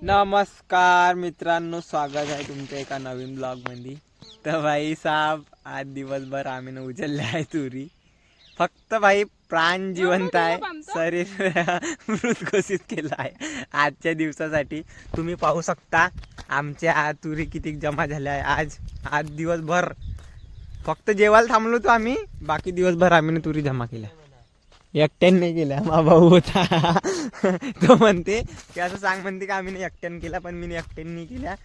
नमस्कार मित्रांनो, स्वागत आहे तुमच्या एका नवीन ब्लॉग मध्ये. तर भाई साहेब, आज दिवसभर आम्ही न उचलले आहे तुरी. फक्त भाई प्राण जिवंत आहे, शरीर मृत घोषित केला आहे आजच्या दिवसासाठी. तुम्ही पाहू शकता आमच्या तुरी किती जमा झाल्या आहे. आज दिवसभर फक्त जेवायला थांबलो तो आम्ही, बाकी दिवसभर आम्ही तुरी जमा केल्या. एकट्याने नाही केल्या, मा भाऊ होता तो म्हणते की असं सांग म्हणते की आम्ही एकट्याने केला, पण मी एकट्याने नाही केल्या.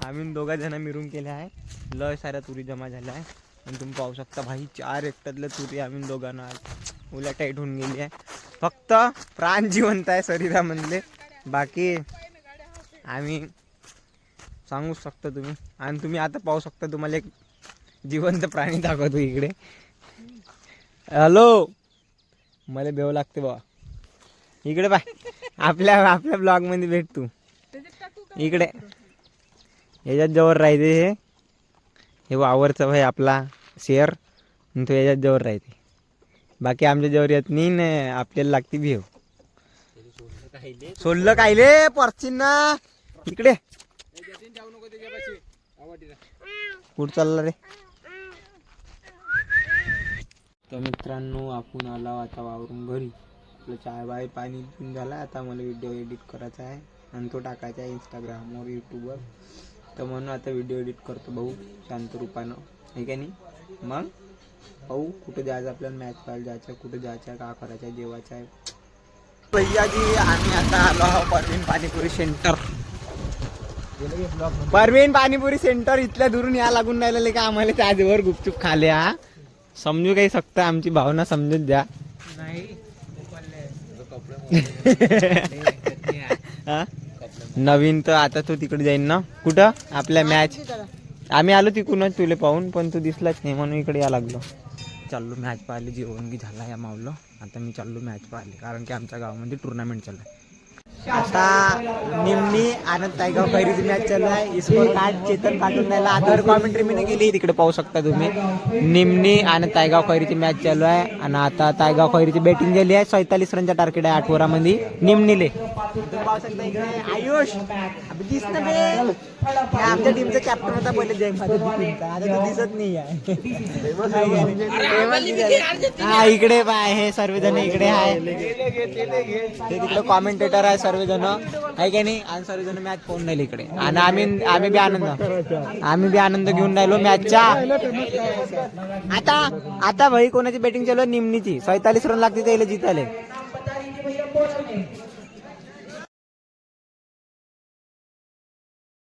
आम्ही 2 जण मिळून केल्या आहे. लय साऱ्या तुरी जमा झाल्या आहे आणि तुम्ही पाहू शकता भाई 4 एकट्यातल्या तुरी आम्ही दोघांना उलट टाईट होऊन गेली आहे. फक्त प्राण जिवंत आहे शरीरामधले, बाकी आम्ही सांगू शकता तुम्ही. आणि तुम्ही आता पाहू शकता, तुम्हाला एक जिवंत प्राणी दाखवतो इकडे. हॅलो, मला बेव लागते बा. इकडे पाय, आपल्या ब्लॉग मध्ये भेट तू इकडे. याच्यात जवळ राहते हे वावरचं भाई आपला शेअर, तो याच्यात जवळ राहते. बाकी आमच्या जवळ येत नाही ना, आपल्याला लागते भेव. सोडलं कायले परचिन ना इकडे. कुठं चालला रे? तर मित्रांनो, आपण आला आता वावरून घरी. आपलं चाय बाय पाणी पिऊन झाला. आता मला व्हिडिओ एडिट करायचा आहे आणि तो टाकायचा आहे इंस्टाग्रामवर, यूट्यूबवर. तर म्हणून आता व्हिडिओ एडिट करतो भाऊ शांत रूपानं, हे का नाही. मग भाऊ कुठे जायचं आपल्याला, मॅच पाहायला जायचं, कुठे जायचं, का करायचं आहे, जेवायचं आहे. भैयाजी, आम्ही आता आलो आहोत परवीन पाणीपुरी सेंटर. परवीन पाणीपुरी सेंटर इथल्या दुरून या लागून राहिलेले का आम्हाला त्याच्यावर गुपचूप खाल्या. समजू काही शकता, आमची भावना समजून द्या. नवीन तर आता तो तिकडे जाईन ना, कुठं आपल्या मॅच. आम्ही आलो तिकडूनच तुले पाहून, पण तू दिसलाच नाही म्हणून इकडे या लागलो. चाललो मॅच पाहिले, जेवण की झाला या मावलं. आता मी चाललो मॅच पाहिले, कारण की आमच्या गावामध्ये टुर्नामेंट चालू आहे. आता निम्मी आनंद तायगाव खैरीची मॅच चालू आहे. स्कोर कार्ड चेतन पाठवून द्यायला आधार कॉमेंट्री मी गेली, तिकडे पाहू शकता तुम्ही. निम्नी आनंद तायगाव खैरीची मॅच चालू आहे आणि आता तायगाव खैरीची बॅटिंग झाली आहे. 47 रनचा टार्गेट आहे 8 ओव्हरमध्ये निम्नीले. पाहू शकता इकडे आयुष आमच्या टीमचा कॅप्टन होता पहिले जय टीमचा, आता तो दिसत नाही आहे. हा इकडे पाय, हे सर्वजण इकडे आहे. ते तिकडे कॉमेंटेटर आहे सर्वजण, आहे की नाही. आणि सर्वजण मॅच पाहून राहिले इकडे. आणि आम्ही बी आनंद घेऊन राहिलो मॅचचा. आता भाई कोणाची बॅटिंग चालू आहे? निमनीची. 47 रन लागते त्याला जितायला.